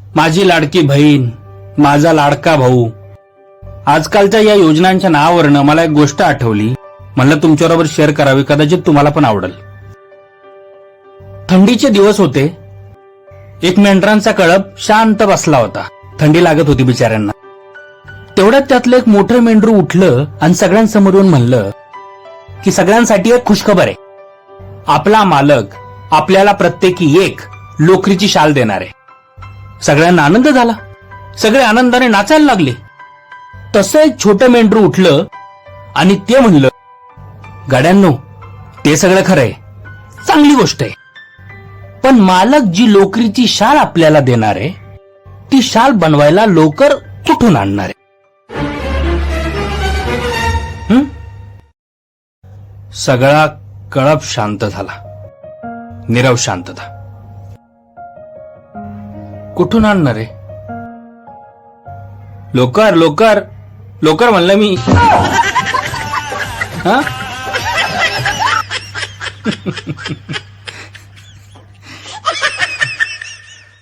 माझी लाडकी बहीण, माझा लाडका भाऊ. आजकालच्या या योजनांच्या नावावरनं मला एक गोष्ट आठवली, म्हणलं तुमच्याबरोबर शेअर करावी, कदाचित तुम्हाला पण आवडेल. थंडीचे दिवस होते. एक मेंढरांचा कळप शांत बसला होता. थंडी लागत होती बिचाऱ्यांना. तेवढ्यात त्यातलं एक मोठं मेंढरू उठलं आणि सगळ्यांसमोर येऊन म्हणलं की सगळ्यांसाठी एक खुशखबर आहे. आपला मालक आपल्याला प्रत्येकी एक लोकरीची शाल देणार आहे. सगळ्यांना आनंद झाला. सगळे आनंदाने नाचायला लागले. तसं एक छोटं मेंढरू उठलं आणि ते म्हणलं, गाड्यांनो, ते सगळं खरंय, चांगली गोष्ट आहे, पण मालक जी लोकरीची शाल आपल्याला देणार आहे ती शाल बनवायला लोकर कुठून आणणार आहे? सगळा कळप शांत झाला. नीरव शांतता. कुठून आणणार आहे? लोकर लोकर लोकर म्हणलं मी. हा